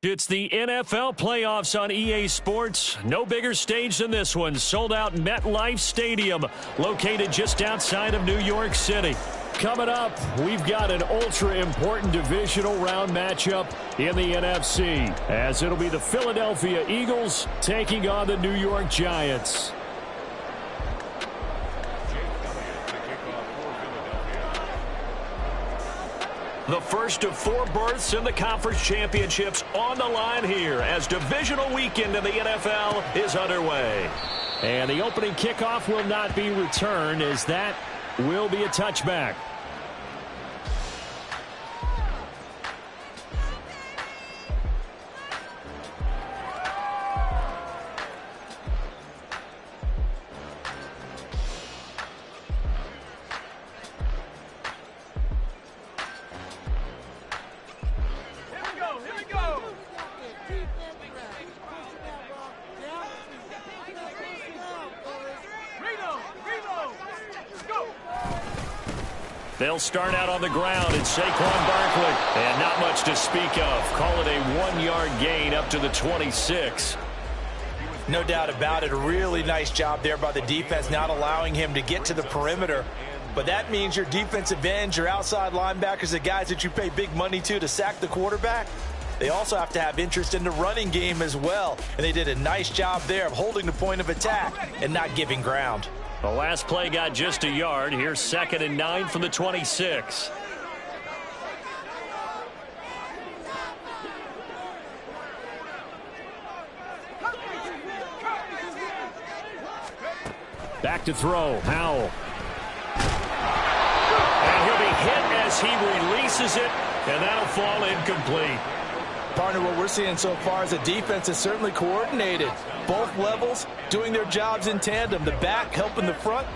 It's the NFL playoffs on EA Sports. No bigger stage than this one. Sold out MetLife Stadium, located just outside of New York City. Coming up, we've got an ultra-important divisional round matchup in the NFC, as it'll be the Philadelphia Eagles taking on the New York Giants. The first of 4 berths in the conference championships on the line here as divisional weekend in the NFL is underway. And the opening kickoff will not be returned, as that will be a touchback. They'll start out on the ground. It's Saquon Barkley. And not much to speak of. Call it a 1-yard gain up to the 26. No doubt about it. A really nice job there by the defense, not allowing him to get to the perimeter. But that means your defensive ends, your outside linebackers, the guys that you pay big money to sack the quarterback, they also have to have interest in the running game as well. And they did a nice job there of holding the point of attack and not giving ground. The last play got just a yard. Here's 2nd and 9 from the 26. Back to throw. Howell. And he'll be hit as he releases it, and that'll fall incomplete. Partner, what we're seeing so far is the defense is certainly coordinated. Both levels doing their jobs in tandem. The back helping the front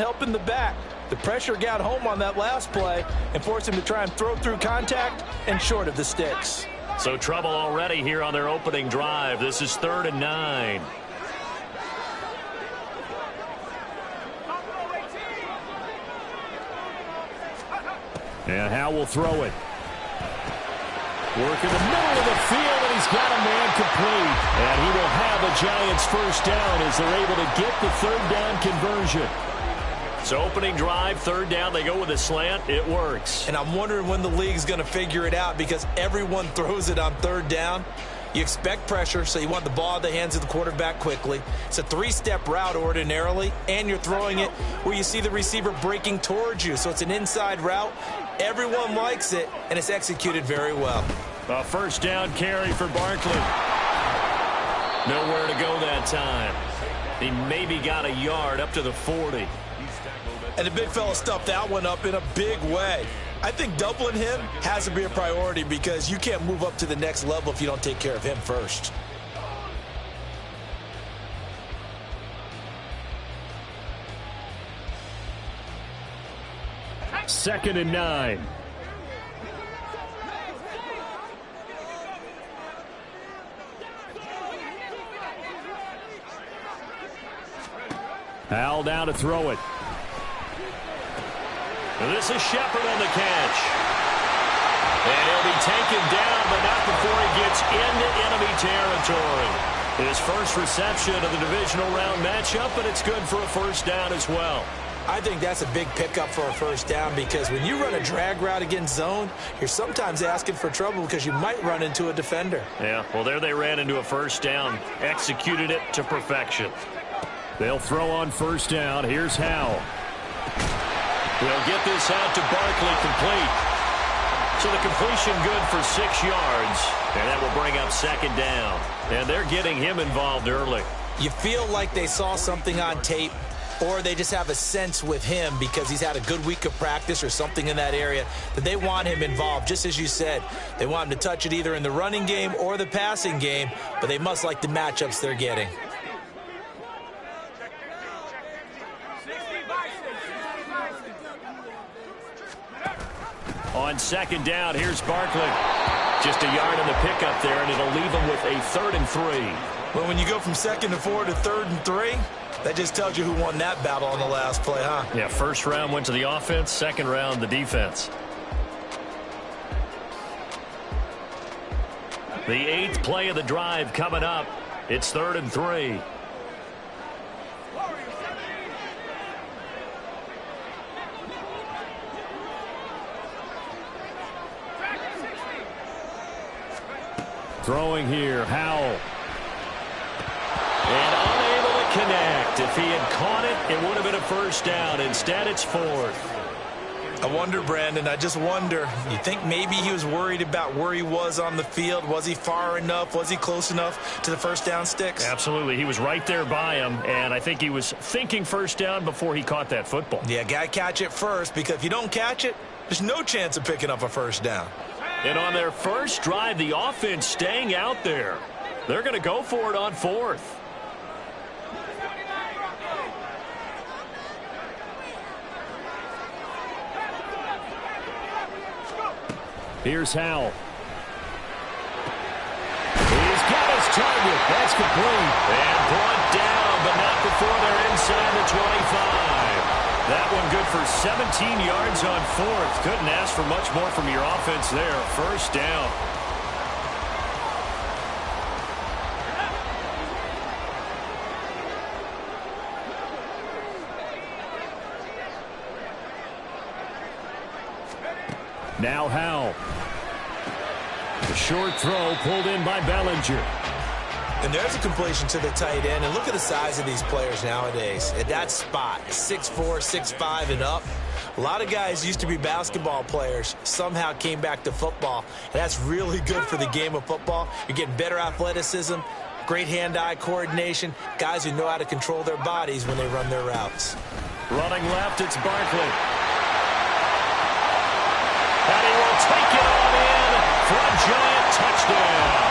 helping the back. The pressure got home on that last play and forced him to try and throw through contact and short of the sticks. So trouble already here on their opening drive. This is 3rd and 9. And Howell will throw it. Work in the middle of the field, and he's got a man complete. And he will have a Giants first down as they're able to get the 3rd down conversion. So opening drive, 3rd down, they go with a slant. It works. And I'm wondering when the league's going to figure it out, because everyone throws it on 3rd down. You expect pressure, so you want the ball in the hands of the quarterback quickly. It's a 3-step route ordinarily, and you're throwing it where you see the receiver breaking towards you. So it's an inside route. Everyone likes it, and it's executed very well. A 1st down carry for Barkley. Nowhere to go that time. He maybe got a yard up to the 40. And the big fella stuffed that one up in a big way. I think doubling him has to be a priority, because you can't move up to the next level if you don't take care of him first. Second and 9. Howell down to throw it. And this is Shepard on the catch. And he'll be taken down, but not before he gets into enemy territory. His first reception of the divisional round matchup, but it's good for a 1st down as well. I think that's a big pickup for a 1st down, because when you run a drag route against zone, you're sometimes asking for trouble because you might run into a defender. Yeah, well, there they ran into a 1st down, executed it to perfection. They'll throw on 1st down. Here's Howell. They'll get this out to Barkley, complete. So the completion good for 6 yards, and that will bring up 2nd down. And they're getting him involved early. You feel like they saw something on tape, or they just have a sense with him because he's had a good week of practice or something in that area that they want him involved. Just as you said, they want him to touch it either in the running game or the passing game, but they must like the matchups they're getting. On 2nd down, here's Barkley. Just a yard on the pickup there, and it'll leave him with a 3rd and 3. Well, when you go from 2nd to 4 to 3rd and 3, that just tells you who won that battle on the last play, huh? Yeah, 1st round went to the offense, 2nd round the defense. The 8th play of the drive coming up. It's 3rd and 3. Throwing here, Howell. And unable to connect. If he had caught it, it would have been a first down. Instead, it's 4th. I wonder, Brandon, I just wonder, you think maybe he was worried about where he was on the field? Was he far enough? Was he close enough to the first down sticks? Absolutely. He was right there by him, and I think he was thinking first down before he caught that football. Yeah, got to catch it first, because if you don't catch it, there's no chance of picking up a first down. And on their first drive, the offense staying out there. They're going to go for it on 4th. Here's Howell. He's got his target. That's complete. And brought down, but not before they're inside the 25. That one good for 17 yards on 4th. Couldn't ask for much more from your offense there. First down. Now Howell. The short throw pulled in by Bellinger. And there's a completion to the tight end. And look at the size of these players nowadays. At that spot, 6'4", 6'5", and up. A lot of guys used to be basketball players, somehow came back to football. And that's really good for the game of football. You're getting better athleticism, great hand-eye coordination, guys who know how to control their bodies when they run their routes. Running left, it's Barkley. And he will take it on in for a giant touchdown.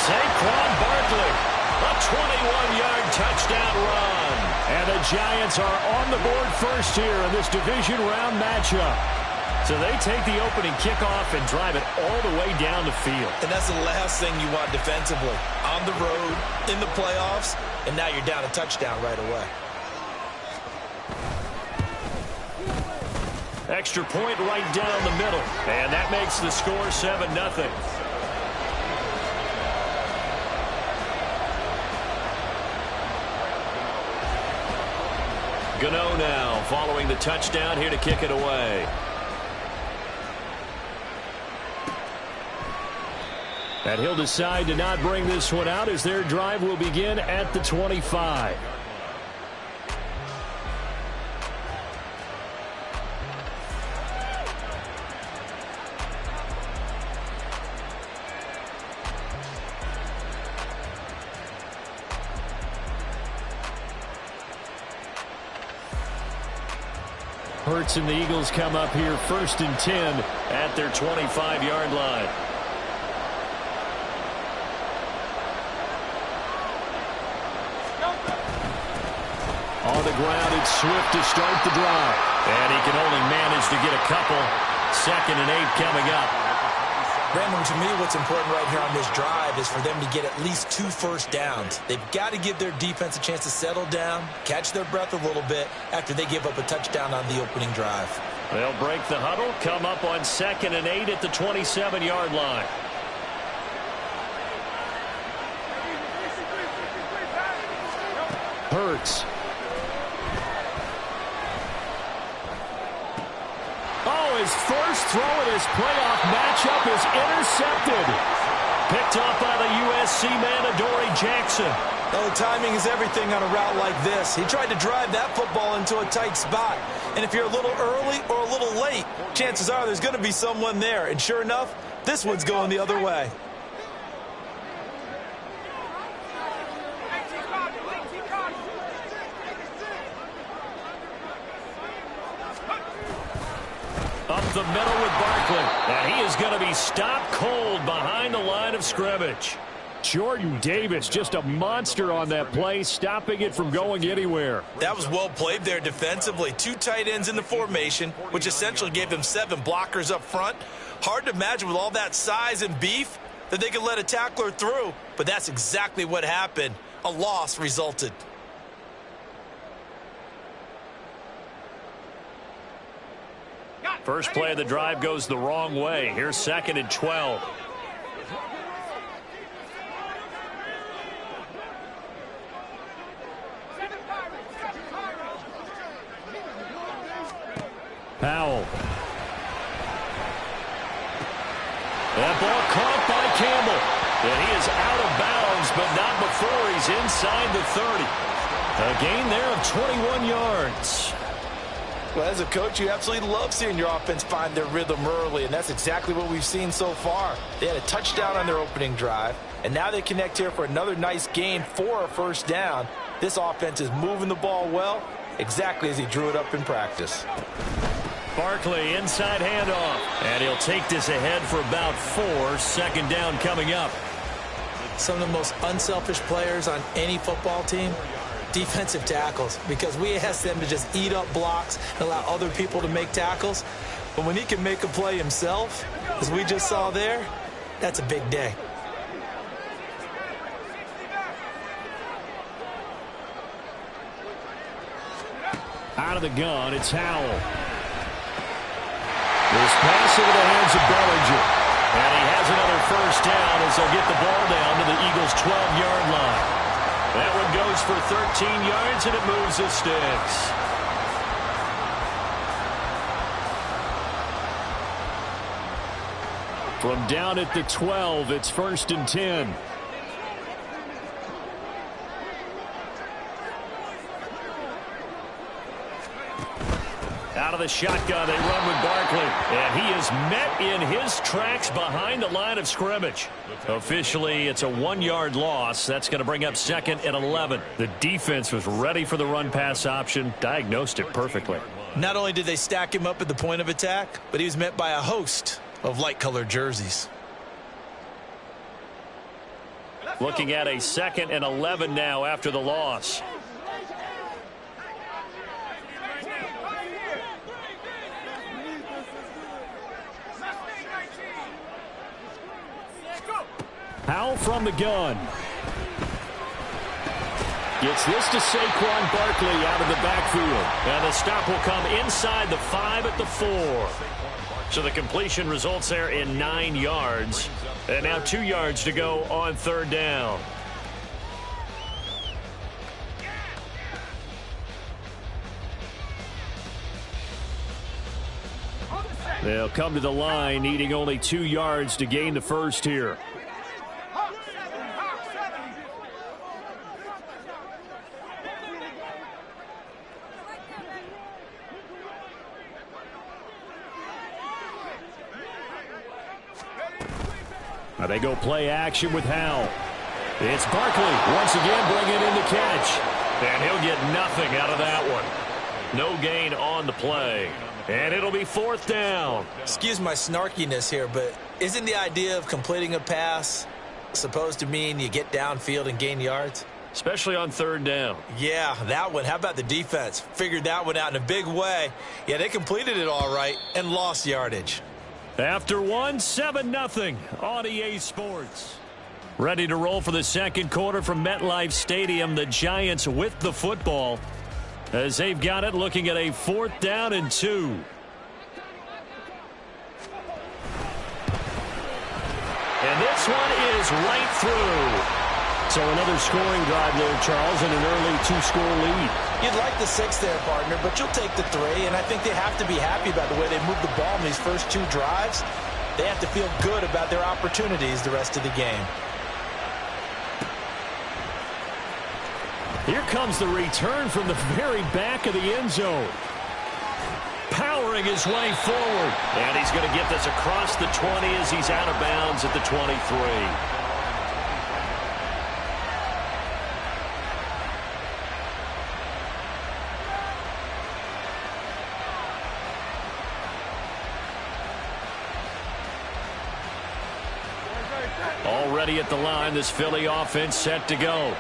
Saquon Barkley, a 21-yard touchdown run. And the Giants are on the board first here in this division round matchup. So they take the opening kickoff and drive it all the way down the field. And that's the last thing you want defensively. On the road, in the playoffs, and now you're down a touchdown right away. Extra point right down the middle. And that makes the score 7-0. Gano now following the touchdown here to kick it away. And he'll decide to not bring this one out as their drive will begin at the 25. Hurts and the Eagles come up here 1st and 10 at their 25-yard line. On the ground, it's Swift to start the drive. And he can only manage to get a couple. 2nd and 8 coming up. Brandon, to me, what's important right here on this drive is for them to get at least 2 first downs. They've got to give their defense a chance to settle down, catch their breath a little bit after they give up a touchdown on the opening drive. They'll break the huddle, come up on 2nd and 8 at the 27-yard line. Hurts. His first throw in his playoff matchup is intercepted. Picked off by the USC man, Adoree Jackson. Well, the timing is everything on a route like this. He tried to drive that football into a tight spot. And if you're a little early or a little late, chances are there's going to be someone there. And sure enough, this one's going the other way. Up the middle with Barkley. And he is going to be stopped cold behind the line of scrimmage. Jordan Davis, just a monster on that play, stopping it from going anywhere. That was well played there defensively. 2 tight ends in the formation, which essentially gave them 7 blockers up front. Hard to imagine with all that size and beef that they could let a tackler through. But that's exactly what happened. A loss resulted. First play of the drive goes the wrong way. Here's 2nd and 12. Powell. That ball caught by Campbell. And he is out of bounds, but not before he's inside the 30. A gain there of 21 yards. Well, as a coach, you absolutely love seeing your offense find their rhythm early, and that's exactly what we've seen so far. They had a touchdown on their opening drive, and now they connect here for another nice gain for a first down. This offense is moving the ball well, exactly as he drew it up in practice. Barkley, inside handoff, and he'll take this ahead for about 4. Second down coming up. Some of the most unselfish players on any football team, defensive tackles, because we ask them to just eat up blocks and allow other people to make tackles. But when he can make a play himself, as we just saw there, that's a big day. Out of the gun, it's Howell. This pass into the hands of Bellinger. And he has another first down as they'll get the ball down to the Eagles' 12-yard line. That one goes for 13 yards, and it moves the sticks. From down at the 12, it's 1st and 10. Out of the shotgun, they run with Barkley. And he is met in his tracks behind the line of scrimmage. Officially, it's a 1-yard loss. That's going to bring up 2nd and 11. The defense was ready for the run-pass option, diagnosed it perfectly. Not only did they stack him up at the point of attack, but he was met by a host of light-colored jerseys. Looking at a 2nd and 11 now after the loss. Powell from the gun. Gets this to Saquon Barkley out of the backfield. And the stop will come inside the 5 at the 4. So the completion results there in 9 yards. And now 2 yards to go on 3rd down. They'll come to the line, needing only 2 yards to gain the first here. Now they go play action with Howell. It's Barkley once again bringing in the catch. And he'll get nothing out of that one. No gain on the play. And it'll be 4th down. Excuse my snarkiness here, but isn't the idea of completing a pass supposed to mean you get downfield and gain yards? Especially on 3rd down. Yeah, that one. How about the defense? Figured that one out in a big way. Yeah, they completed it all right and lost yardage. After 7-0 on EA Sports. Ready to roll for the second quarter from MetLife Stadium. The Giants with the football as they've got it, looking at a 4th down and 2. And this one is right through. So another scoring drive there, Charles, and an early 2-score lead. You'd like the 6 there, partner, but you'll take the 3, and I think they have to be happy about the way they moved the ball in these first 2 drives. They have to feel good about their opportunities the rest of the game. Here comes the return from the very back of the end zone. Powering his way forward. And he's going to get this across the 20 as he's out of bounds at the 23. Already at the line, this Philly offense set to go.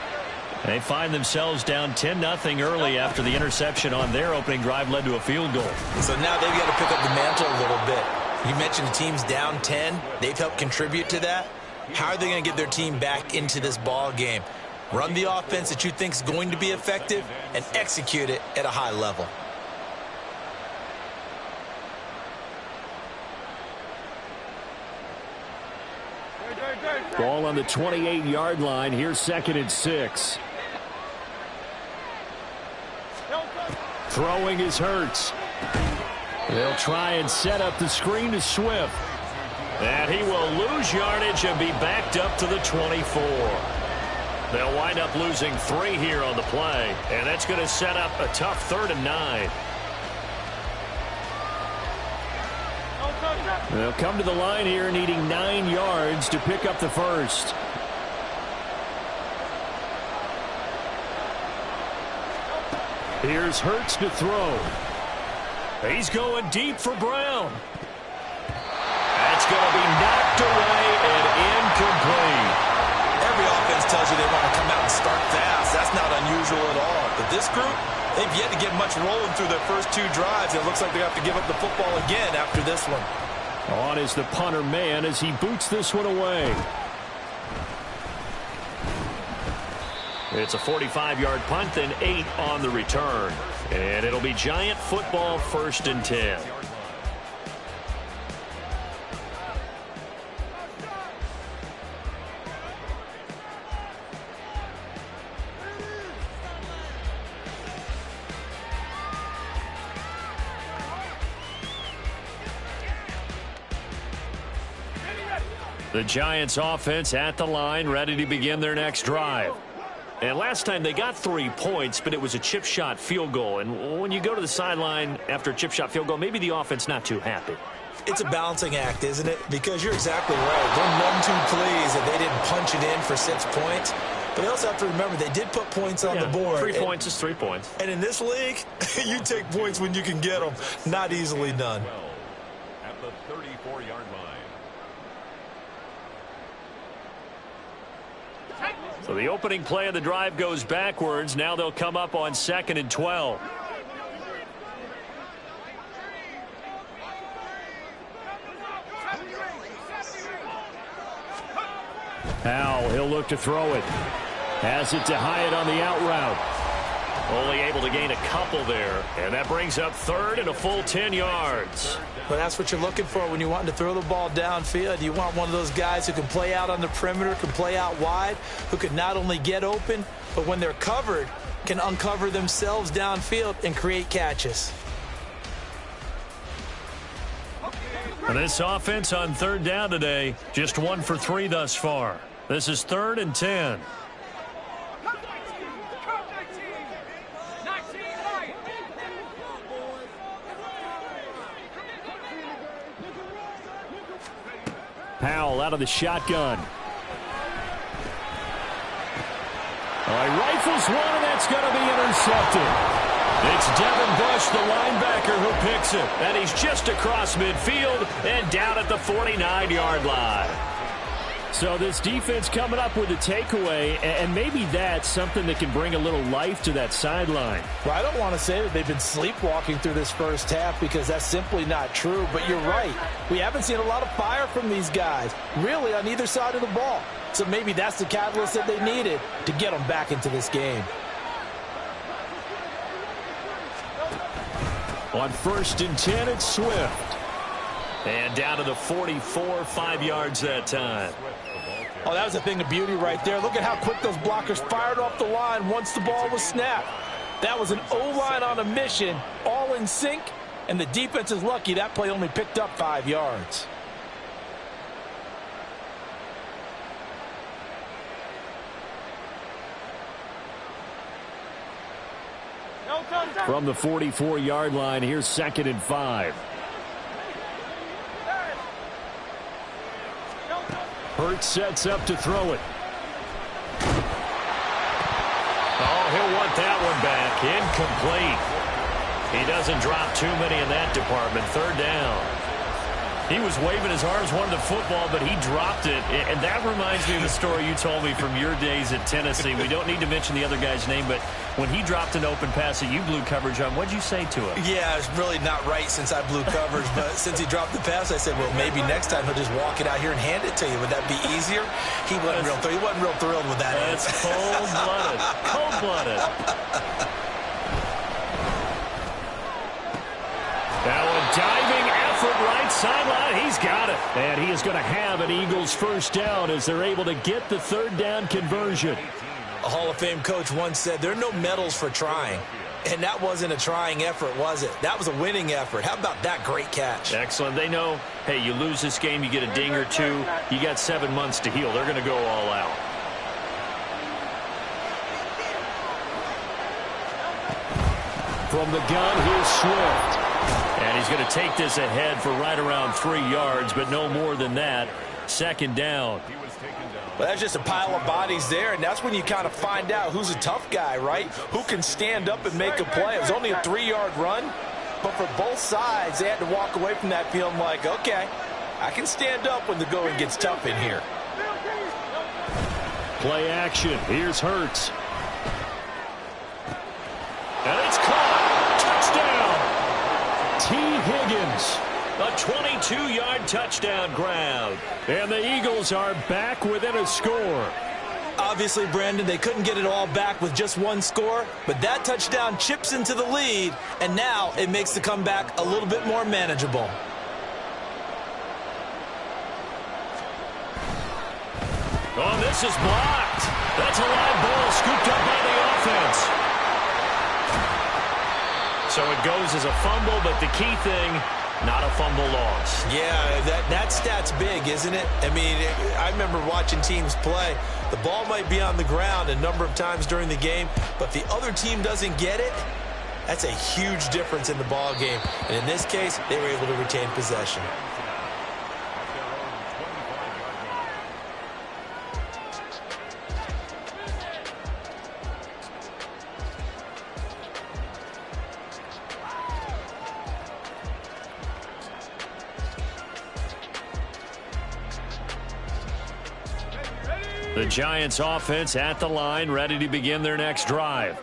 They find themselves down 10-0 early after the interception on their opening drive led to a field goal. So now they've got to pick up the mantle a little bit. You mentioned the team's down 10. They've helped contribute to that. How are they going to get their team back into this ball game? Run the offense that you think is going to be effective and execute it at a high level. Ball on the 28-yard line. Here's 2nd and 6. Throwing is Hurts. They'll try and set up the screen to Swift. And he will lose yardage and be backed up to the 24. They'll wind up losing 3 here on the play. And that's going to set up a tough 3rd and 9. They'll come to the line here needing 9 yards to pick up the first. Here's Hurts to throw. He's going deep for Brown. That's going to be knocked away and incomplete. Every offense tells you they want to come out and start fast. That's not unusual at all. But this group, they've yet to get much rolling through their first 2 drives. It looks like they have to give up the football again after this one. On is the punter man as he boots this one away. It's a 45-yard punt, then 8 on the return. And it'll be Giant football, 1st and 10. The Giants offense at the line, ready to begin their next drive. And last time they got 3 points, but it was a chip shot field goal. And when you go to the sideline after a chip shot field goal, maybe the offense not too happy. It's a balancing act, isn't it? Because you're exactly right. They're none too pleased that they didn't punch it in for 6 points. But they also have to remember they did put points on the board. 3 points is 3 points. And in this league, you take points when you can get them. Not easily done. At the 34-yard line. So the opening play of the drive goes backwards. Now they'll come up on 2nd and 12. Powell, he'll look to throw it. Has it to Hyatt on the out route. Only able to gain a couple there. And that brings up 3rd and a full 10 yards. But that's what you're looking for when you want to throw the ball downfield. You want one of those guys who can play out on the perimeter, can play out wide, who can not only get open, but when they're covered, can uncover themselves downfield and create catches. And this offense on 3rd down today, just 1 for 3 thus far. This is 3rd and 10. Powell out of the shotgun. He rifles one, and that's going to be intercepted. It's Devin Bush, the linebacker, who picks it. And he's just across midfield and down at the 49-yard line. So this defense coming up with a takeaway, and maybe that's something that can bring a little life to that sideline. Well, I don't want to say that they've been sleepwalking through this first half because that's simply not true, but you're right. We haven't seen a lot of fire from these guys, really, on either side of the ball. So maybe that's the catalyst that they needed to get them back into this game. On 1st and 10, it's Swift. And down to the 44, 5 yards that time. Oh, that was a thing of beauty right there. Look at how quick those blockers fired off the line once the ball was snapped. That was an O-line on a mission, all in sync, and the defense is lucky that play only picked up 5 yards. From the 44-yard line, here's 2nd and 5. Hurts sets up to throw it. Oh, he'll want that one back. Incomplete. He doesn't drop too many in that department. 3rd down. He was waving his arms, wanted the football, but he dropped it. And that reminds me of the story you told me from your days at Tennessee. We don't need to mention the other guy's name, but when he dropped an open pass that you blew coverage on, what'd you say to him? Yeah, it's really not right since I blew coverage, but since he dropped the pass, I said, well, maybe next time he'll just walk it out here and hand it to you. Would that be easier? He wasn't real thrilled with that. That's cold-blooded. Cold-blooded. Now a diving effort right sideline. He's got it. And he is going to have an Eagles first down as they're able to get the third down conversion. A Hall of Fame coach once said, there are no medals for trying. And that wasn't a trying effort, was it? That was a winning effort. How about that great catch? Excellent. They know, hey, you lose this game, you get a ding or two. You got 7 months to heal. They're going to go all out. From the gun, here's Swift. And he's going to take this ahead for right around 3 yards, but no more than that. Second down. Well, that's just a pile of bodies there, and that's when you kind of find out who's a tough guy, right? Who can stand up and make a play. It was only a 3-yard run, but for both sides, they had to walk away from that feeling like, okay, I can stand up when the going gets tough in here. Play action. Here's Hurts. And it's caught. Touchdown. T. Higgins. A 22-yard touchdown grab. And the Eagles are back within a score. Obviously, Brandon, they couldn't get it all back with just one score, but that touchdown chips into the lead, and now it makes the comeback a little bit more manageable. Oh, this is blocked. That's a live ball scooped up by the offense. So it goes as a fumble, but the key thing, not a fumble loss. Yeah, that stat's big, isn't it? I mean, I remember watching teams play. The ball might be on the ground a number of times during the game, but if the other team doesn't get it, that's a huge difference in the ball game. And in this case, they were able to retain possession. The Giants offense at the line, ready to begin their next drive.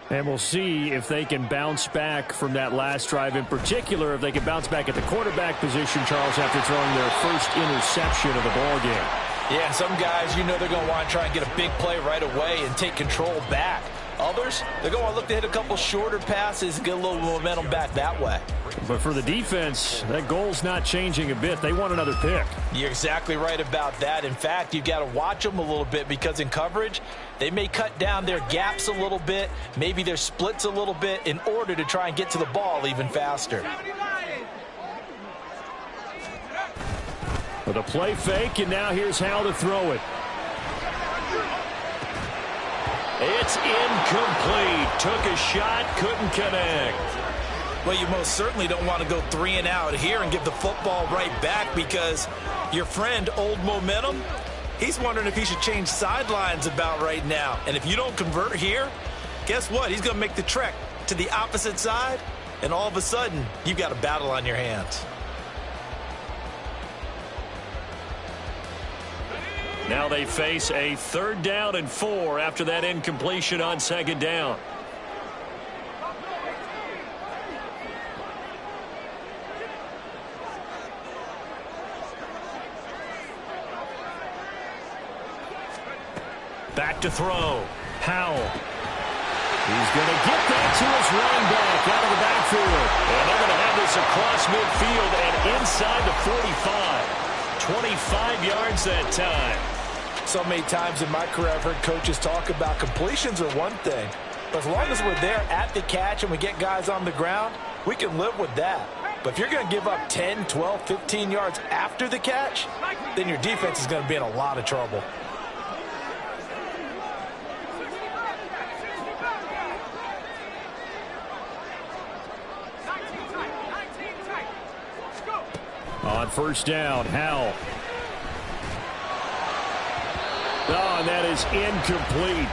And we'll see if they can bounce back from that last drive, in particular, if they can bounce back at the quarterback position, Charles, after throwing their first interception of the ball game. Yeah, and some guys, you know they're going to want to try and get a big play right away and take control back. Others, they're going to look to hit a couple shorter passes and get a little momentum back that way. But for the defense, that goal's not changing a bit. They want another pick. You're exactly right about that. In fact, you've got to watch them a little bit because in coverage, they may cut down their gaps a little bit, maybe their splits a little bit in order to try and get to the ball even faster. With a play fake, and now here's how to throw it. It's incomplete. Took a shot, couldn't connect. Well, you most certainly don't want to go 3 and out here and give the football right back because your friend, Old Momentum, he's wondering if he should change sidelines about right now. And if you don't convert here, guess what? He's going to make the trek to the opposite side, and all of a sudden, you've got a battle on your hands. Now they face a 3rd down and 4 after that incompletion on 2nd down. Back to throw. Howell. He's going to get that to his running back out of the backfield. And they're going to have this across midfield and inside the 45. 25 yards that time. So many times in my career I've heard coaches talk about completions are one thing, but as long as we're there at the catch and we get guys on the ground, we can live with that. But if you're going to give up 10, 12, 15 yards after the catch, then your defense is going to be in a lot of trouble. On 1st down, Howell. Oh, and that is incomplete.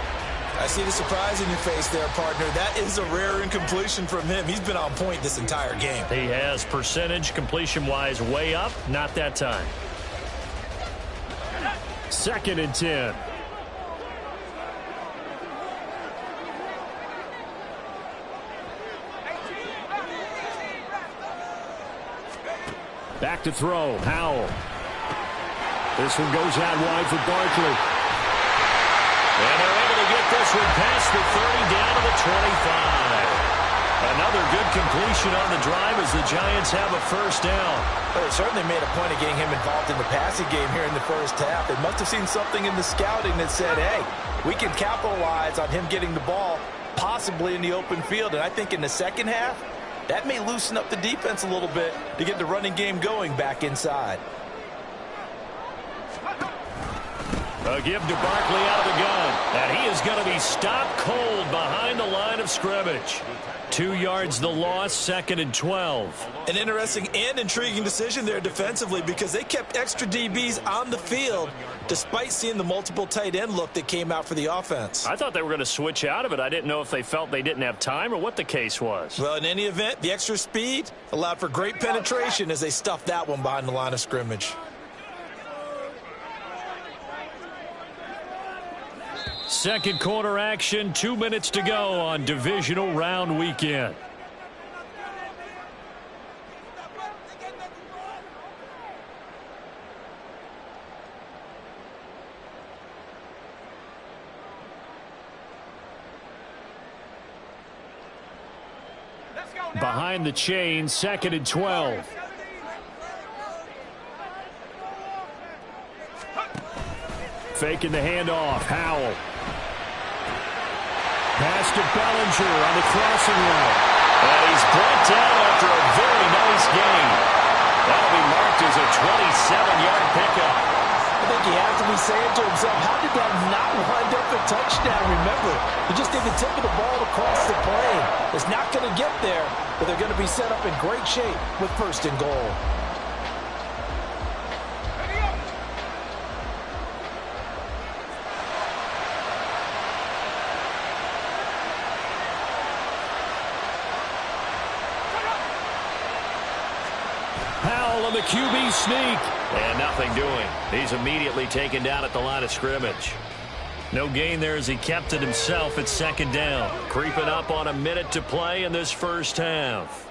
I see the surprise in your face there, partner. That is a rare incompletion from him. He's been on point this entire game. He has percentage completion-wise way up. Not that time. 2nd and 10. Back to throw. Howell. This one goes out wide for Barkley. And they're able to get this one past the 30 down to the 25. A Another good completion on the drive as the Giants have a first down. Well, they certainly made a point of getting him involved in the passing game here in the first half. They must have seen something in the scouting that said, hey, we can capitalize on him getting the ball possibly in the open field. And I think in the second half, that may loosen up the defense a little bit to get the running game going back inside. A give to Barkley out of the gun. And he is going to be stopped cold behind the line of scrimmage. 2 yards the loss, 2nd and 12. An interesting and intriguing decision there defensively because they kept extra DBs on the field despite seeing the multiple tight end look that came out for the offense. I thought they were going to switch out of it. I didn't know if they felt they didn't have time or what the case was. Well, in any event, the extra speed allowed for great penetration as they stuffed that one behind the line of scrimmage. Second quarter action, 2 minutes to go on divisional round weekend. Behind the chain, 2nd and 12. Faking the handoff, Howell. Pass to Bellinger on the crossing route. And he's brought down after a very nice gain. That'll be marked as a 27-yard pickup. I think he has to be saying to himself, how did that not wind up a touchdown? Remember, he just did the tip of the ball across the plane. It's not going to get there, but they're going to be set up in great shape with 1st and goal. On the QB sneak. And nothing doing. He's immediately taken down at the line of scrimmage. No gain there as he kept it himself at 2nd down. Creeping up on a minute to play in this first half.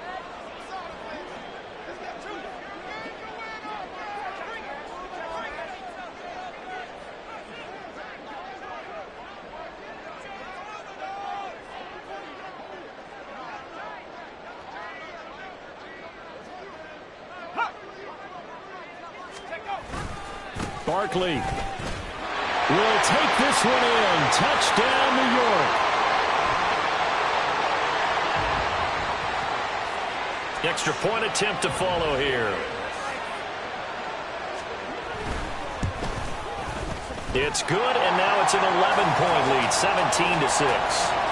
Barkley will take this one in. Touchdown, New York. Extra point attempt to follow here. It's good, and now it's an 11-point lead, 17-6.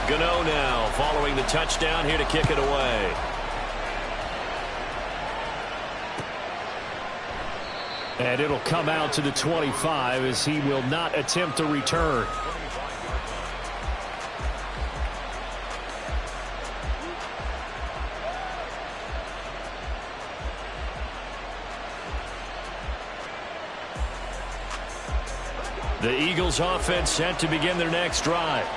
Gano now following the touchdown here to kick it away. And it'll come out to the 25 as he will not attempt to return. The Eagles offense set to begin their next drive.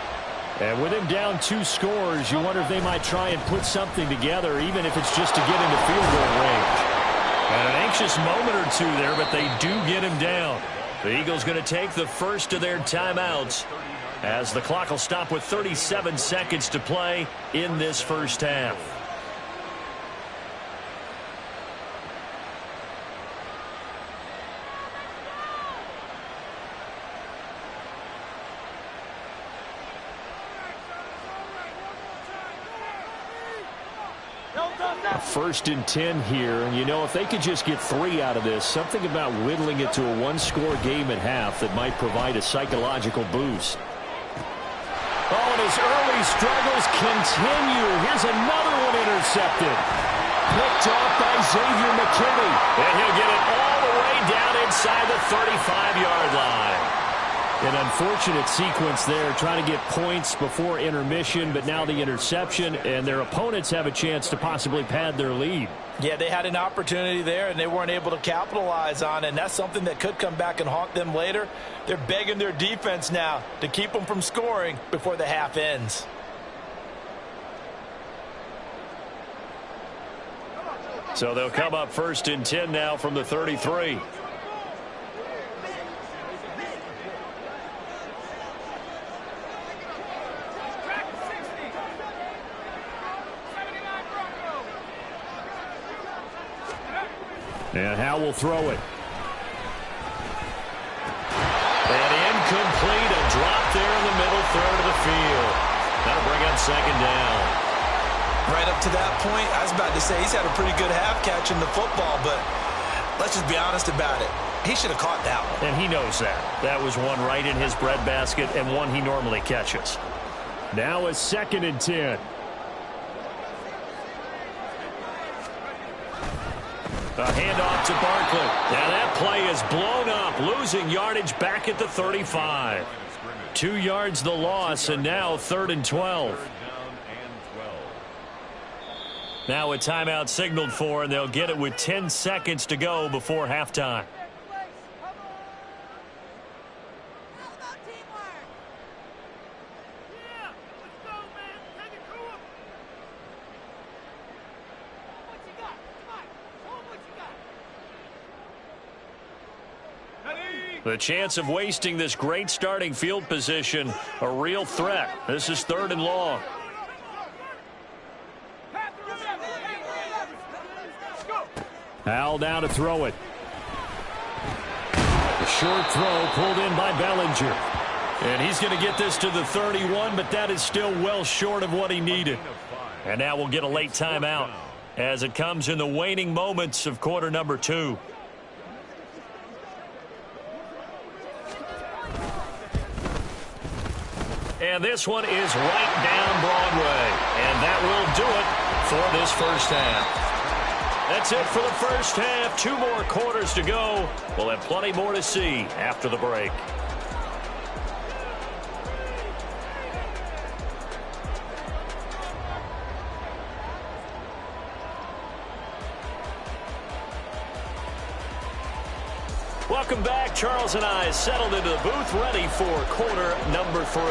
And with him down 2 scores, you wonder if they might try and put something together, even if it's just to get into field goal range. And an anxious moment or two there, but they do get him down. The Eagles going to take the first of their timeouts as the clock will stop with 37 seconds to play in this first half. First and 10 here, and you know, if they could just get 3 out of this, something about whittling it to a 1-score game at half that might provide a psychological boost. Oh, and his early struggles continue. Here's another one intercepted. Picked off by Xavier McKinney. And he'll get it all the way down inside the 35-yard line. An unfortunate sequence there, trying to get points before intermission, but now the interception, and their opponents have a chance to possibly pad their lead. Yeah, they had an opportunity there, and they weren't able to capitalize on it, and that's something that could come back and haunt them later. They're begging their defense now to keep them from scoring before the half ends. So they'll come up 1st and 10 now from the 33. And Howe will throw it. And incomplete. A drop there in the middle third of the field. That'll bring up 2nd down. Right up to that point, I was about to say he's had a pretty good half catching the football, but let's just be honest about it. He should have caught that one. And he knows that. That was one right in his breadbasket and one he normally catches. Now it's 2nd and 10. A handoff to Barkley. Now that play is blown up, losing yardage back at the 35. 2 yards the loss, and now 3rd and 12. Now a timeout signaled for, and they'll get it with 10 seconds to go before halftime. The chance of wasting this great starting field position, a real threat. This is 3rd and long. Howell now to throw it. A short throw pulled in by Bellinger. And he's going to get this to the 31, but that is still well short of what he needed. And now we'll get a late timeout as it comes in the waning moments of quarter number 2. And this one is right down Broadway. And that will do it for this first half. That's it for the first half. 2 more quarters to go. We'll have plenty more to see after the break. Welcome back. Charles and I settled into the booth, ready for quarter number 3.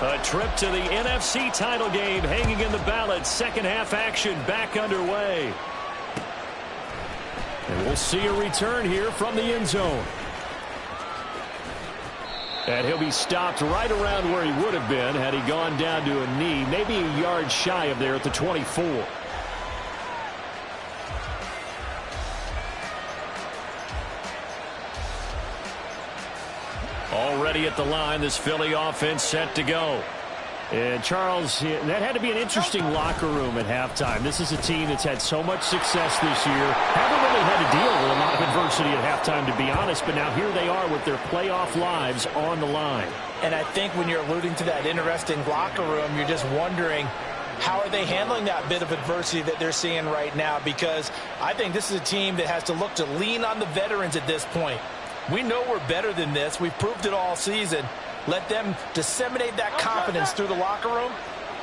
A trip to the NFC title game hanging in the balance. Second half action back underway. And we'll see a return here from the end zone. And he'll be stopped right around where he would have been had he gone down to a knee, maybe a yard shy of there at the 24. Already at the line, this Philly offense set to go. And Charles, that had to be an interesting locker room at halftime. This is a team that's had so much success this year. Haven't really had to deal with a lot of adversity at halftime, to be honest. But now here they are with their playoff lives on the line. And I think when you're alluding to that interesting locker room, you're just wondering, how are they handling that bit of adversity that they're seeing right now? Because I think this is a team that has to look to lean on the veterans at this point. We know we're better than this. We've proved it all season. Let them disseminate that confidence through the locker room.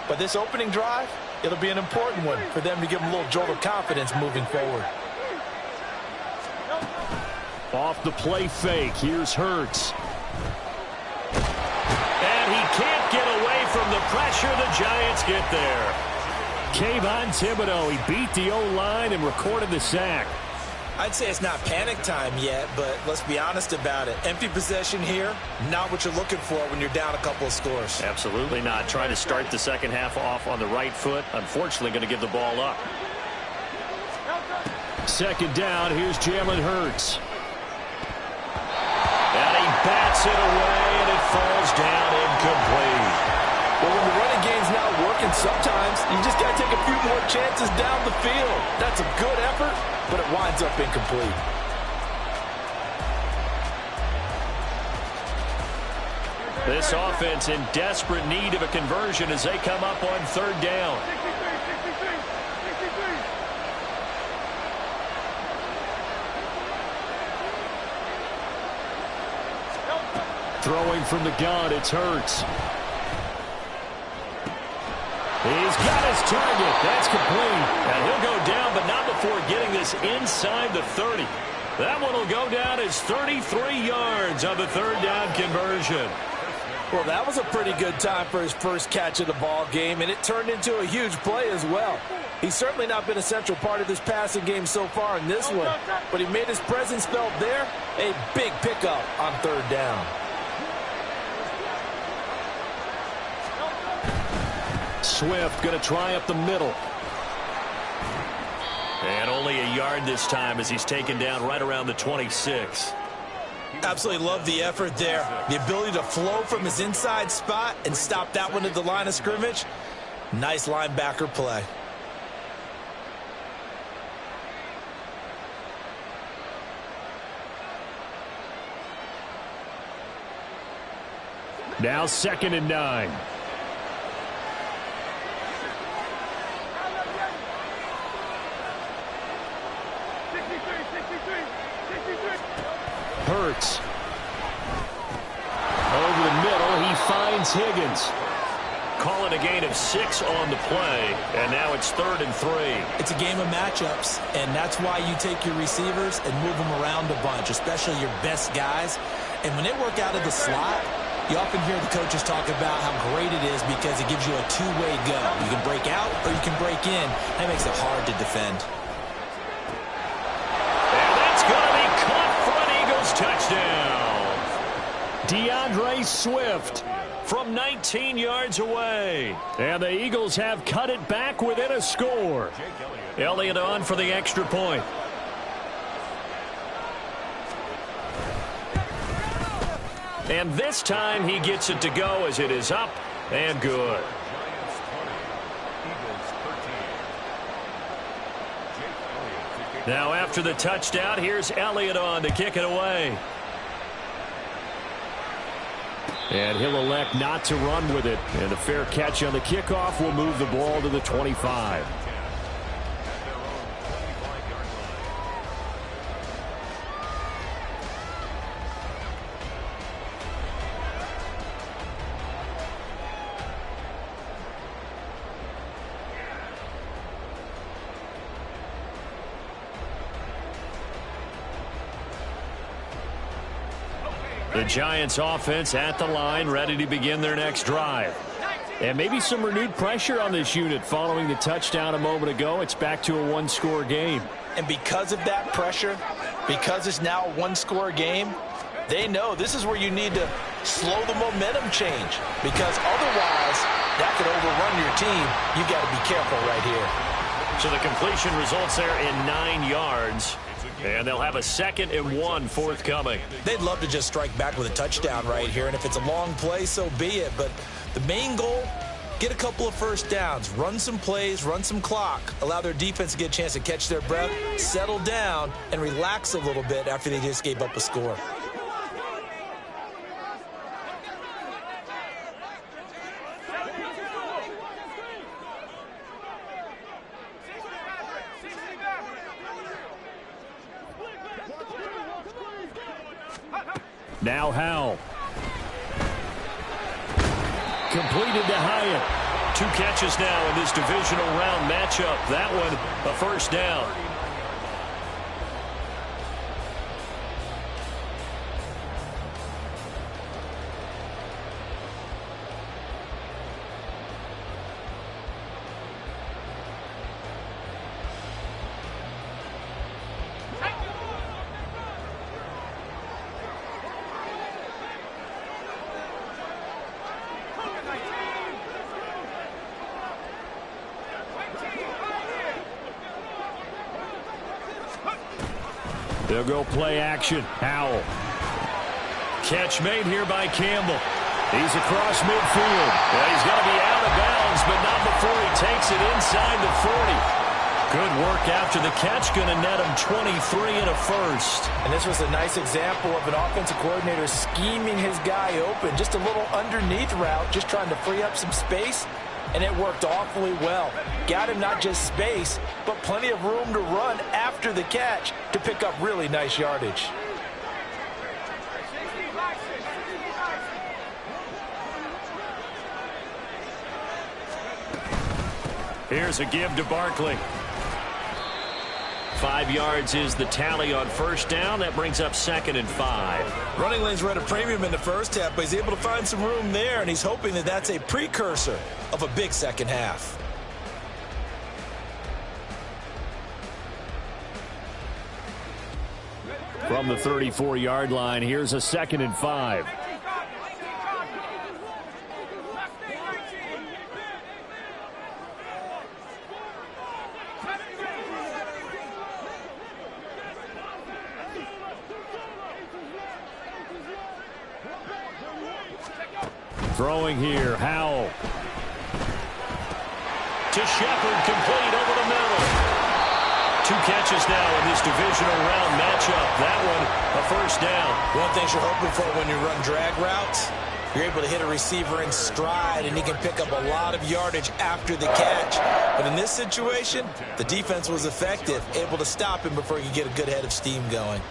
But this opening drive, it'll be an important one for them to give them a little jolt of confidence moving forward. Off the play fake, here's Hurts. And he can't get away from the pressure. The Giants get there. Kayvon Thibodeau, he beat the O-line and recorded the sack. I'd say it's not panic time yet, but let's be honest about it. Empty possession here, not what you're looking for when you're down a couple of scores. Absolutely not. Trying to start the second half off on the right foot. Unfortunately, going to give the ball up. Second down, here's Jalen Hurts. And he bats it away, and it falls down incomplete. Well, when the running game's not working, sometimes you just got to take a few more chances down the field. That's a good effort, but it winds up incomplete. This offense in desperate need of a conversion as they come up on third down. Throwing from the gun, it's Hurts. He's got his target. That's complete. And he'll go down, but not before getting this inside the 30. That one will go down as 33 yards on the third down conversion. Well, that was a pretty good time for his first catch of the ball game, and it turned into a huge play as well. He's certainly not been a central part of this passing game so far in this one, but he made his presence felt there. A big pickup on third down. Swift going to try up the middle. And only a yard this time as he's taken down right around the 26. Absolutely love the effort there. The ability to flow from his inside spot and stop that one at the line of scrimmage. Nice linebacker play. Now 2nd and 9. Hurts. Over the middle, he finds Higgins. Calling a gain of 6 on the play, and now it's 3rd and 3. It's a game of matchups, and that's why you take your receivers and move them around a bunch, especially your best guys. And when they work out of the slot, you often hear the coaches talk about how great it is because it gives you a two-way go. You can break out or you can break in. That makes it hard to defend. And that's going to be caught for an Eagles touchdown. DeAndre Swift from 19 yards away. And the Eagles have cut it back within a score. Elliott on for the extra point. And this time he gets it to go as it is up and good. Now after the touchdown, here's Elliott on to kick it away. And he'll elect not to run with it. And a fair catch on the kickoff will move the ball to the 25. The Giants offense at the line, ready to begin their next drive. And maybe some renewed pressure on this unit following the touchdown a moment ago. It's back to a one-score game. And because of that pressure, because it's now a one-score game, they know this is where you need to slow the momentum change, because otherwise that could overrun your team. You've got to be careful right here. So the completion results there in 9 yards. And they'll have a 2nd and 1 forthcoming. They'd love to just strike back with a touchdown right here, and if it's a long play, so be it. But the main goal, get a couple of first downs, run some plays, run some clock, allow their defense to get a chance to catch their breath, settle down, and relax a little bit after they just gave up a score. Now Howell. Completed to Hyatt. 2 catches now in this divisional round matchup. That one, a first down. They'll go play action. Howell. Catch made here by Campbell. He's across midfield. Yeah, he's going to be out of bounds, but not before he takes it inside the 40. Good work after the catch. Going to net him 23 and a first. And this was a nice example of an offensive coordinator scheming his guy open. Just a little underneath route, just trying to free up some space. And it worked awfully well. Got him not just space, but plenty of room to run after the catch to pick up really nice yardage. Here's a give to Barkley. 5 yards is the tally on first down. That brings up 2nd and 5. Running lanes were at a premium in the first half, but he's able to find some room there, and he's hoping that that's a precursor of a big second half. From the 34-yard line, here's a 2nd and 5. Throwing here, Howell. To Shepard, complete over the middle. 2 catches now in this divisional round matchup. That one, a first down. One thing you're hoping for when you run drag routes, you're able to hit a receiver in stride, and he can pick up a lot of yardage after the catch. But in this situation, the defense was effective, able to stop him before he could get a good head of steam going.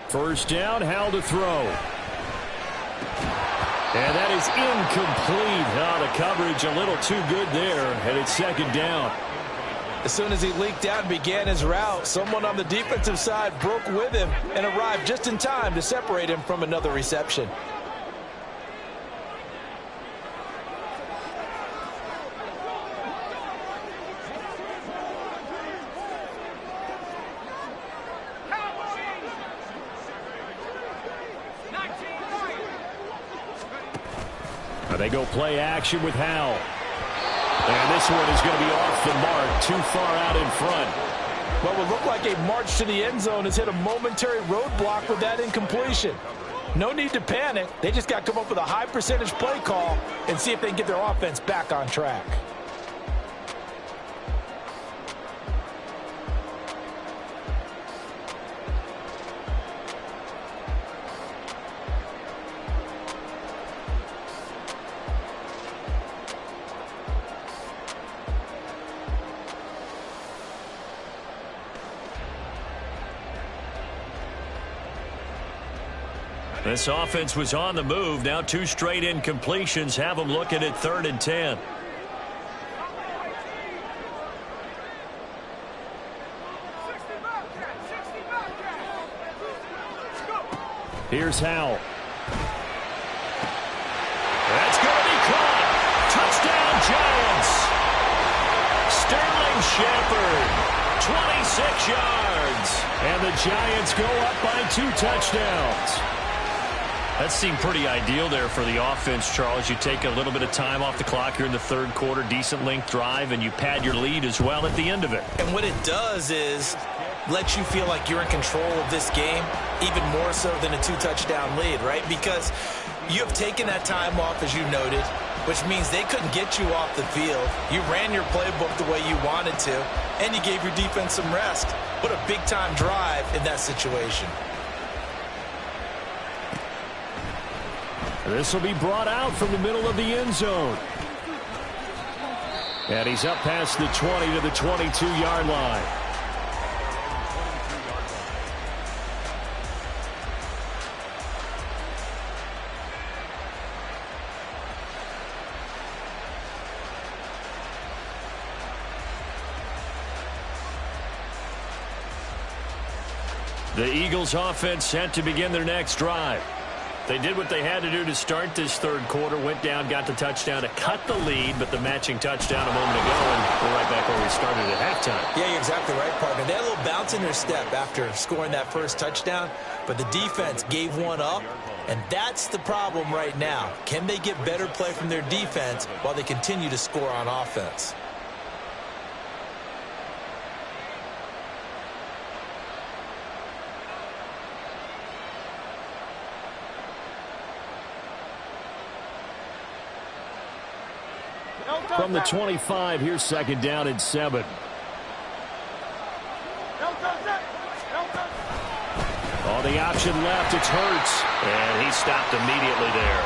First down, Howell to throw. And that is incomplete. Oh, the coverage a little too good there, and it's 2nd down. As soon as he leaked out and began his route, someone on the defensive side broke with him and arrived just in time to separate him from another reception. They go play action with Howell. And this one is going to be off the mark, too far out in front. What would look like a march to the end zone has hit a momentary roadblock with that incompletion. No need to panic. They just got to come up with a high percentage play call and see if they can get their offense back on track. This offense was on the move. Now 2 straight incompletions have them looking at 3rd and 10. Here's Howell. That's going to be caught. Touchdown, Giants. Sterling Shepard, 26 yards. And the Giants go up by 2 touchdowns. That seemed pretty ideal there for the offense, Charles. You take a little bit of time off the clock here in the 3rd quarter, decent length drive, and you pad your lead as well at the end of it. And what it does is let you feel like you're in control of this game, even more so than a 2-touchdown lead, right? Because you have taken that time off, as you noted, which means they couldn't get you off the field. You ran your playbook the way you wanted to, and you gave your defense some rest. What a big-time drive in that situation. This will be brought out from the middle of the end zone. And he's up past the 20 to the 22-yard line. The Eagles offense set to begin their next drive. They did what they had to do to start this 3rd quarter, went down, got the touchdown to cut the lead, but the matching touchdown a moment ago, and we're right back where we started at halftime. Yeah, you're exactly right, partner. They had a little bounce in their step after scoring that first touchdown, but the defense gave one up, and that's the problem right now. Can they get better play from their defense while they continue to score on offense? From the 25, here's 2nd down and 7. Oh, the option left, it's Hurts. And he stopped immediately there.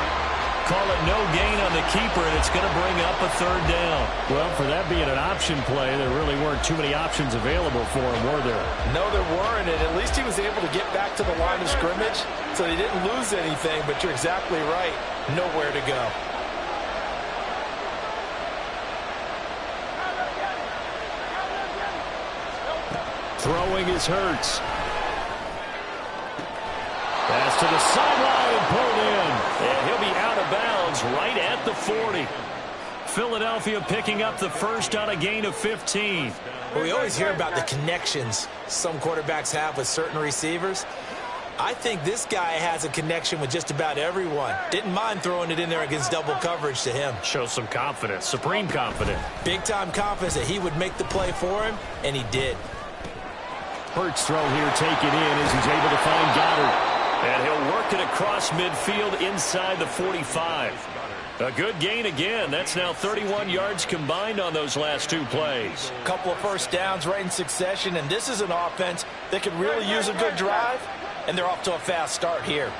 call it no gain on the keeper, and it's going to bring up a third down. Well, for that being an option play, there really weren't too many options available for him, were there? No, there weren't, and at least he was able to get back to the line of scrimmage, so he didn't lose anything, but you're exactly right. Nowhere to go. Throwing is Hurts. Pass to the sideline and pulled in. And he'll be out of bounds right at the 40. Philadelphia picking up the first on a gain of 15. Well, we always hear about the connections some quarterbacks have with certain receivers. I think this guy has a connection with just about everyone. Didn't mind throwing it in there against double coverage to him. Shows some confidence, supreme confidence. Big-time confidence that he would make the play for him, and he did. Hurts throw here taken in as he's able to find Goddard. And he'll work it across midfield inside the 45. A good gain again. That's now 31 yards combined on those last two plays. A couple of first downs right in succession, and this is an offense that could really use a good drive, and they're off to a fast start here.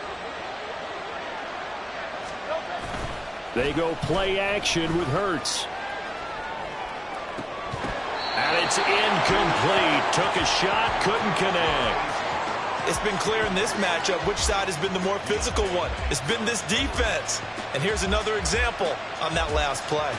They go play action with Hurts. And it's incomplete. Took a shot, couldn't connect. It's been clear in this matchup which side has been the more physical one. It's been this defense. And here's another example on that last play.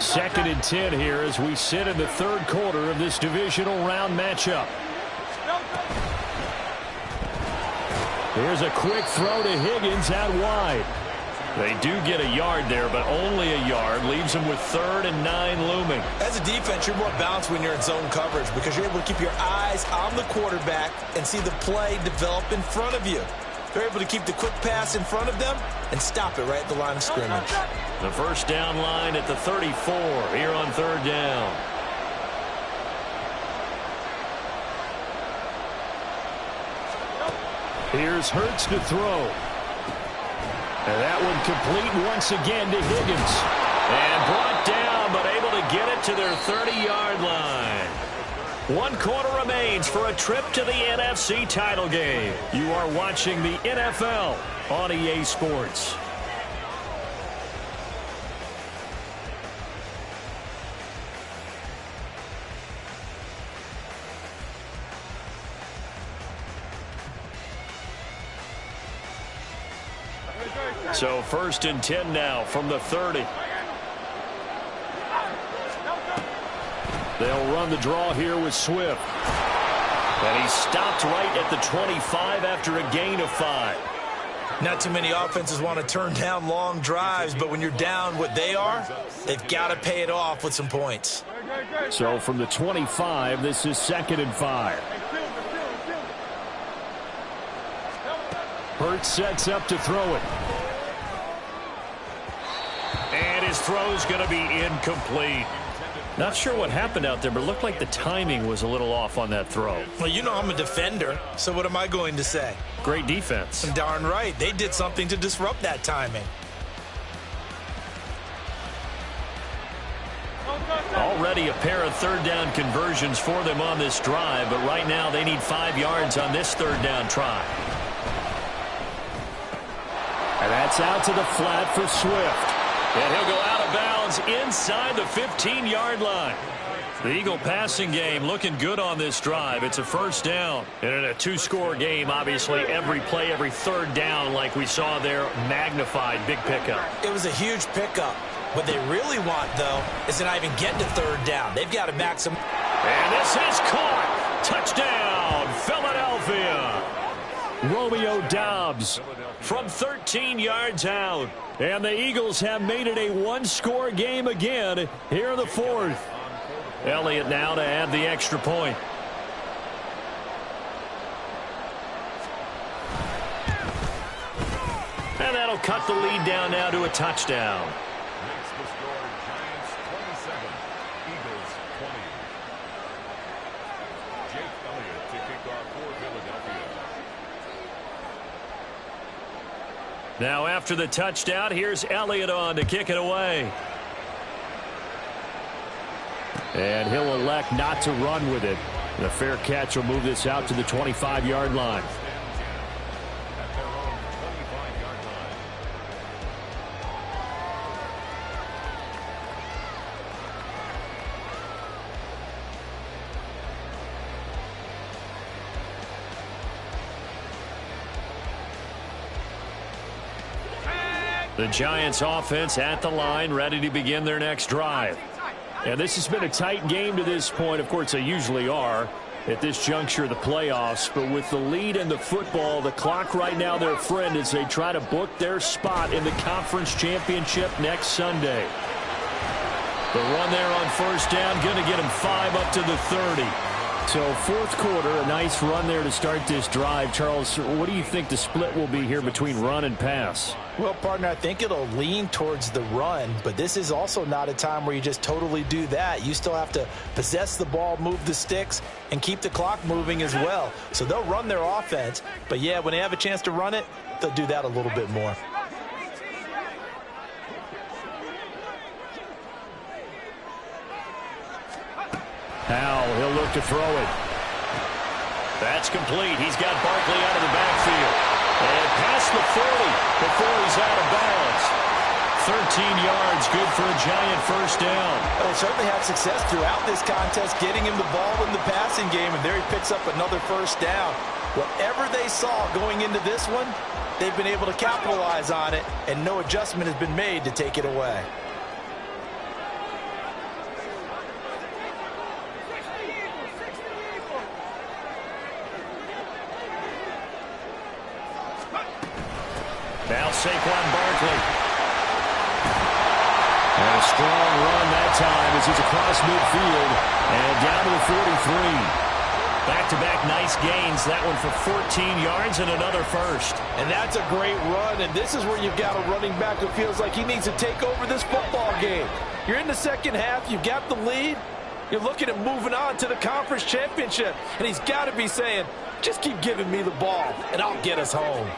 Second and 10 here as we sit in the third quarter of this divisional round matchup. Here's a quick throw to Higgins out wide. They do get a yard there, but only a yard. Leaves them with 3rd and 9 looming. As a defense, you're more balanced when you're in zone coverage because you're able to keep your eyes on the quarterback and see the play develop in front of you. They're able to keep the quick pass in front of them and stop it right at the line of scrimmage. The first down line at the 34 here on 3rd down. Here's Hurts to throw. And that one complete once again to Higgins. And brought down, but able to get it to their 30-yard line. 1 quarter remains for a trip to the NFC title game. You are watching the NFL on EA Sports. So 1st and 10 now from the 30. They'll run the draw here with Swift. And he stopped right at the 25 after a gain of 5. Not too many offenses want to turn down long drives, but when you're down what they are, they've got to pay it off with some points. So from the 25, this is 2nd and 5. Hurts sets up to throw it. And his throw's going to be incomplete. Not sure what happened out there, but it looked like the timing was a little off on that throw. Well, you know I'm a defender, so what am I going to say? Great defense. And darn right, they did something to disrupt that timing. Already a pair of 3rd down conversions for them on this drive, but right now they need 5 yards on this 3rd down try. And that's out to the flat for Swift. And he'll go out of bounds inside the 15-yard line. The Eagle passing game looking good on this drive. It's a 1st down. And in a 2-score game, obviously, every play, every 3rd down, like we saw there, magnified, big pickup. It was a huge pickup. What they really want, though, is to not even get to 3rd down. They've got to maximize. And this is caught. Touchdown, Philadelphia. Romeo Doubs from 13 yards out. And the Eagles have made it a 1-score game again here in the 4th. Elliott now to add the extra point. And that'll cut the lead down now to a touchdown. Next to score, Giants 27, Eagles 20. Jake Elliott to kick off for Philadelphia. Now after the touchdown, here's Elliott on to kick it away. And he'll elect not to run with it. And a fair catch will move this out to the 25-yard line. The Giants offense at the line, ready to begin their next drive. And this has been a tight game to this point. Of course, they usually are at this juncture of the playoffs. But with the lead in the football, the clock right now their friend as they try to book their spot in the conference championship next Sunday. The run there on first down, going to get him 5 up to the 30. So fourth quarter, a nice run there to start this drive. Charles, what do you think the split will be here between run and pass? Well, partner, I think it'll lean towards the run, but this is also not a time where you just totally do that. You still have to possess the ball, move the sticks, and keep the clock moving as well. So they'll run their offense, but yeah, when they have a chance to run it, they'll do that a little bit more. Howell, he'll look to throw it. That's complete. He's got Barkley out of the backfield. And past the 40 before he's out of bounds. 13 yards, good for a Giant first down. They'll certainly have success throughout this contest, getting him the ball in the passing game, and there he picks up another first down. Whatever they saw going into this one, they've been able to capitalize on it, and no adjustment has been made to take it away. Now Saquon Barkley. And a strong run that time as he's across midfield and down to the 43. Back-to-back nice gains. That one for 14 yards and another first. And that's a great run, and this is where you've got a running back who feels like he needs to take over this football game. You're in the second half. You've got the lead. You're looking at moving on to the conference championship, and he's got to be saying, just keep giving me the ball, and I'll get us home.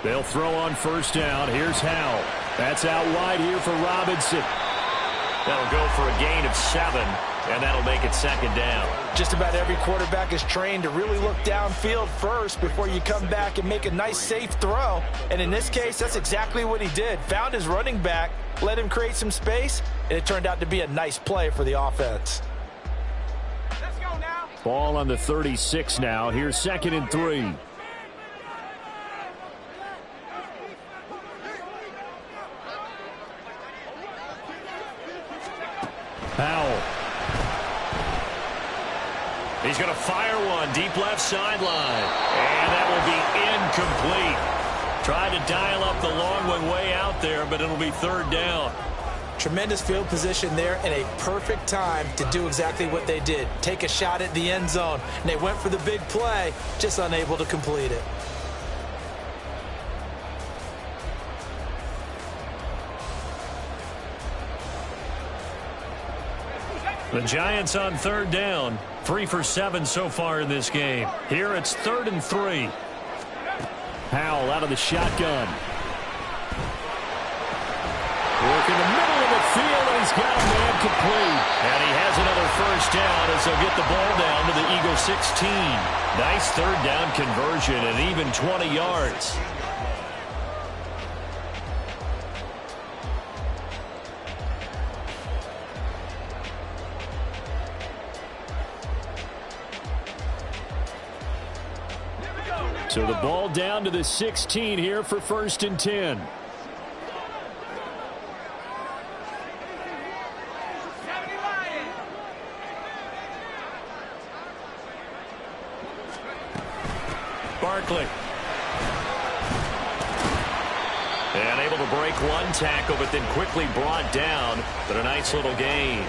They'll throw on first down. Here's Howell. That's out wide here for Robinson. That'll go for a gain of 7, and that'll make it second down. Just about every quarterback is trained to really look downfield first before you come back and make a nice, safe throw. And in this case, that's exactly what he did. Found his running back, let him create some space, and it turned out to be a nice play for the offense. Let's go now. Ball on the 36 now. Here's 2nd and 3. Howell. He's going to fire one deep left sideline. And that will be incomplete. Tried to dial up the long one way out there, but it'll be 3rd down. Tremendous field position there and a perfect time to do exactly what they did. Take a shot at the end zone. And they went for the big play, just unable to complete it. The Giants on 3rd down. 3 for 7 so far in this game. Here it's 3rd and 3. Howell out of the shotgun. Work in the middle of the field, and he's got a man complete. And he has another first down as they'll get the ball down to the Eagle 16. Nice 3rd down conversion and even 20 yards. So the ball down to the 16 here for 1st and 10. Barkley. And able to break one tackle, but then quickly brought down. But a nice little gain.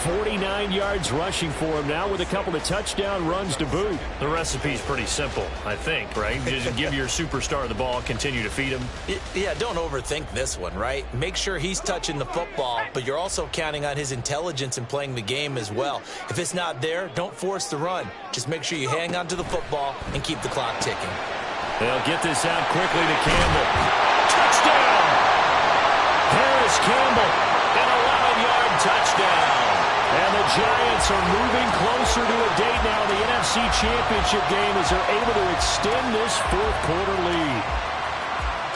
49 yards rushing for him now with a couple of touchdown runs to boot. The recipe's pretty simple, I think, right? Just give your superstar the ball, continue to feed him. Yeah, don't overthink this one, right? Make sure he's touching the football, but you're also counting on his intelligence in playing the game as well. If it's not there, don't force the run. Just make sure you hang on to the football and keep the clock ticking. They'll get this out quickly to Campbell. Touchdown! Harris Campbell, an 11-yard touchdown. And the Giants are moving closer to a date now in the NFC Championship game as they're able to extend this fourth-quarter lead.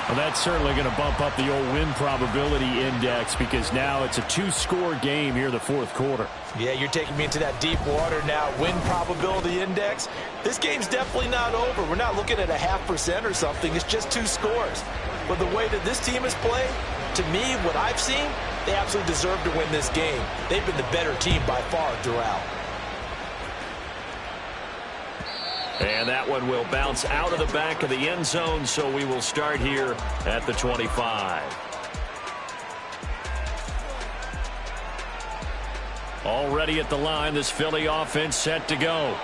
Well, that's certainly going to bump up the old win probability index because now it's a two-score game here in the fourth quarter. Yeah, you're taking me into that deep water now. Win probability index. This game's definitely not over. We're not looking at a 0.5% or something. It's just two scores. But the way that this team has played, to me, what I've seen, they absolutely deserve to win this game. They've been the better team by far throughout. And that one will bounce out of the back of the end zone, so we will start here at the 25. Already at the line, this Philly offense set to go.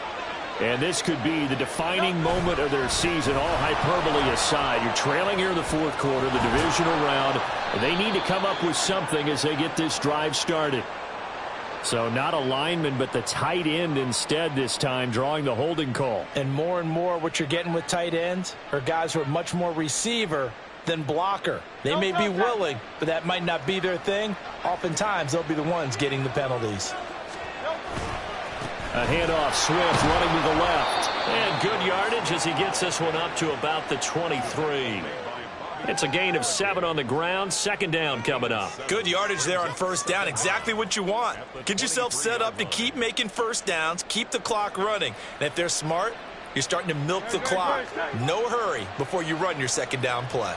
And this could be the defining moment of their season, all hyperbole aside. You're trailing here in the fourth quarter, the divisional round, and they need to come up with something as they get this drive started. So not a lineman, but the tight end instead this time, drawing the holding call. And more what you're getting with tight ends are guys who are much more receiver than blocker. They may be willing, but that might not be their thing. Oftentimes, they'll be the ones getting the penalties. A handoff, Swift running to the left. And good yardage as he gets this one up to about the 23. It's a gain of 7 on the ground. Second down coming up. Good yardage there on first down. Exactly what you want. Get yourself set up to keep making first downs. Keep the clock running. And if they're smart, you're starting to milk the clock. No hurry before you run your second down play.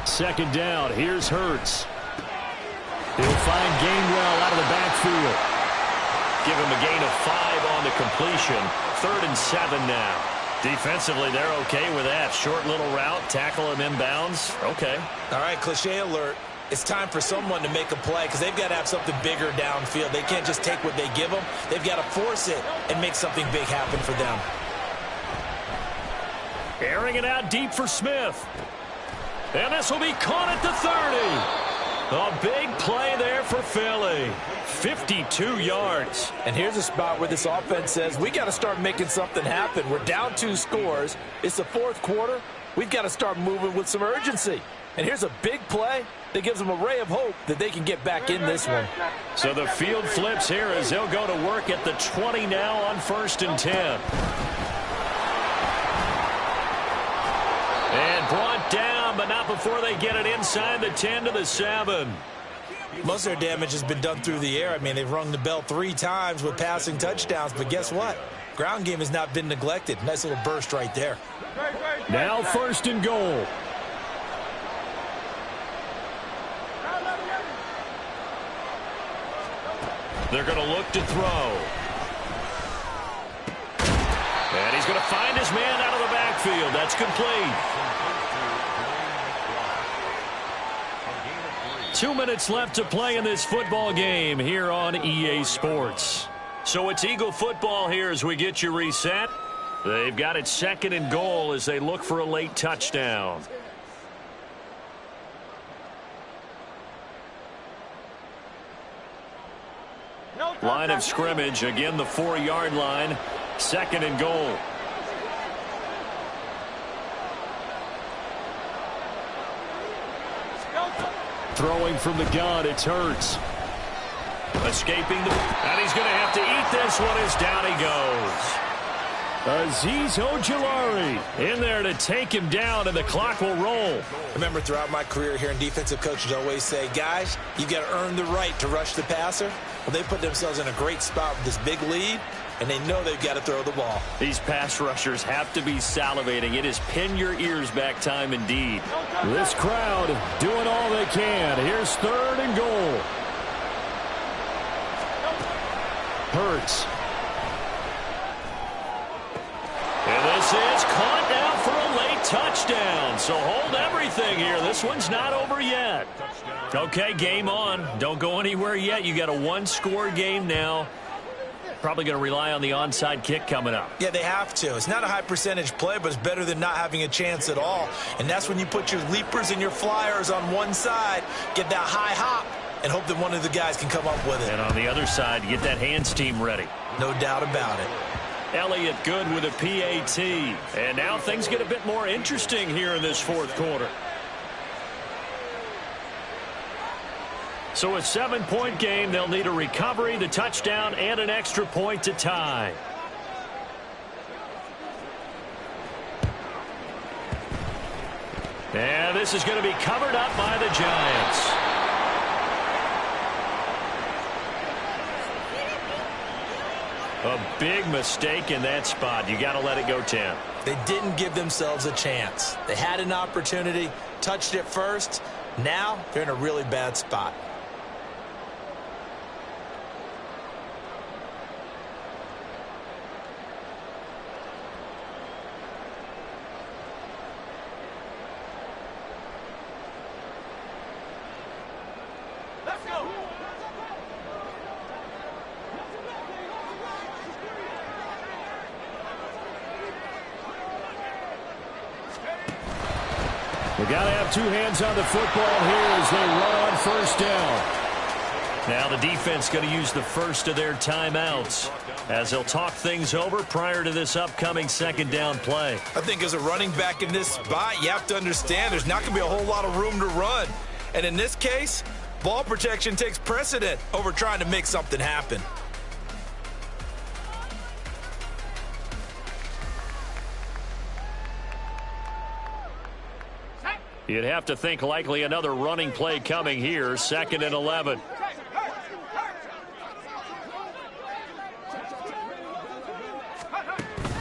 Second down. Here's Hurts. He'll find Gainwell out of the backfield. Give him a gain of 5 on the completion. 3rd and 7 now. Defensively, they're okay with that. Short little route, tackle him inbounds. Okay. All right, cliche alert. It's time for someone to make a play because they've got to have something bigger downfield. They can't just take what they give them. They've got to force it and make something big happen for them. Airing it out deep for Smith. And this will be caught at the 30. A big play there for Philly. 52 yards. And here's a spot where this offense says, we got to start making something happen. We're down 2 scores. It's the fourth quarter. We've got to start moving with some urgency. And here's a big play that gives them a ray of hope that they can get back in this one. So the field flips here as they'll go to work at the 20 now on 1st and 10. And brought down, but not before they get it inside the 10 to the 7. Most of their damage has been done through the air. I mean, they've rung the bell 3 times with passing touchdowns, but guess what? Ground game has not been neglected. Nice little burst right there. Now 1st and goal. They're going to look to throw. And he's going to find his man out of the backfield. That's complete. 2 minutes left to play in this football game here on EA Sports. So it's Eagle football here as we get you reset. They've got it 2nd and goal as they look for a late touchdown. Line of scrimmage, again the 4-yard line, 2nd and goal. Throwing from the gun, it's Hurts. Escaping, and he's going to have to eat this one as down he goes. Azeez Ojulari in there to take him down, and the clock will roll. Remember, throughout my career here in defensive coaches always say, guys, you got to earn the right to rush the passer. Well, they put themselves in a great spot with this big lead, and they know they've got to throw the ball. These pass rushers have to be salivating. It is pin your ears back time indeed. This crowd doing all they can. Here's 3rd and goal. Hurts. And this is caught now for a late touchdown. So hold everything here. This one's not over yet. Okay, game on. Don't go anywhere yet. You got a 1-score game now. Probably going to rely on the onside kick coming up. Yeah, they have to. It's not a high percentage play, but it's better than not having a chance at all. And that's when you put your leapers and your flyers on one side, get that high hop, and hope that one of the guys can come up with it. And on the other side, get that hands team ready. No doubt about it. Elliott good with a PAT. And now things get a bit more interesting here in this fourth quarter. So a 7-point game. They'll need a recovery, the touchdown, and an extra point to tie. And this is going to be covered up by the Giants. A big mistake in that spot. You got to let it go 10. They didn't give themselves a chance. They had an opportunity, touched it first. Now they're in a really bad spot. We got to have two hands on the football here as they run on first down. Now the defense going to use the first of their timeouts as they'll talk things over prior to this upcoming second down play. I think as a running back in this spot, you have to understand there's not going to be a whole lot of room to run. And in this case, ball protection takes precedent over trying to make something happen. You'd have to think likely another running play coming here, 2nd and 11.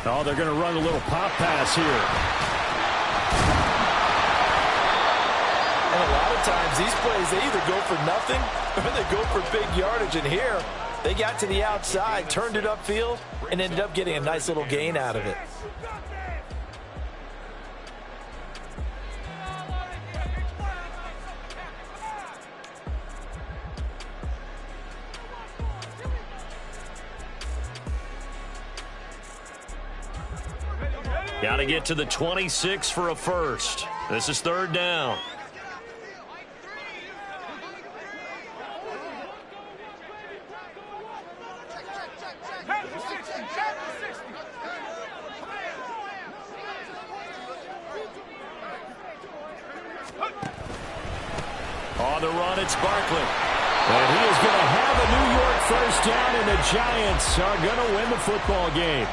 Oh, they're going to run a little pop pass here. And a lot of times these plays, they either go for nothing or they go for big yardage. And here, they got to the outside, turned it upfield, and ended up getting a nice little gain out of it. Got to get to the 26 for a first. This is 3rd down. On the run, it's Barkley. And he is going to have a New York first down, and the Giants are going to win the football game.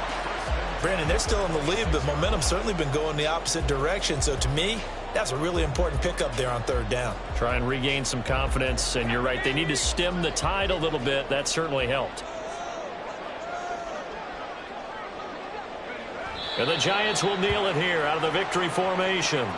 Brandon, they're still in the lead, but momentum's certainly been going the opposite direction. So to me, that's a really important pickup there on 3rd down. Try and regain some confidence, and you're right, they need to stem the tide a little bit. That certainly helped. And the Giants will kneel it here out of the victory formation.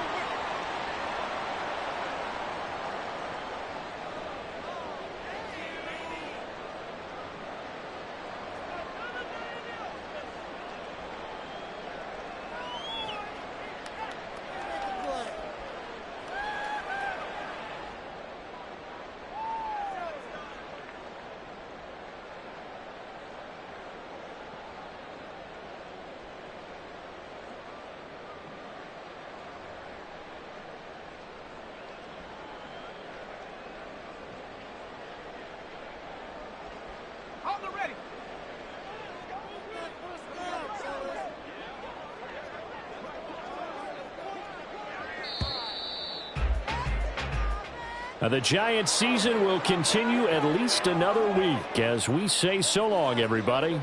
The Giants season will continue at least another week as we say so long, everybody.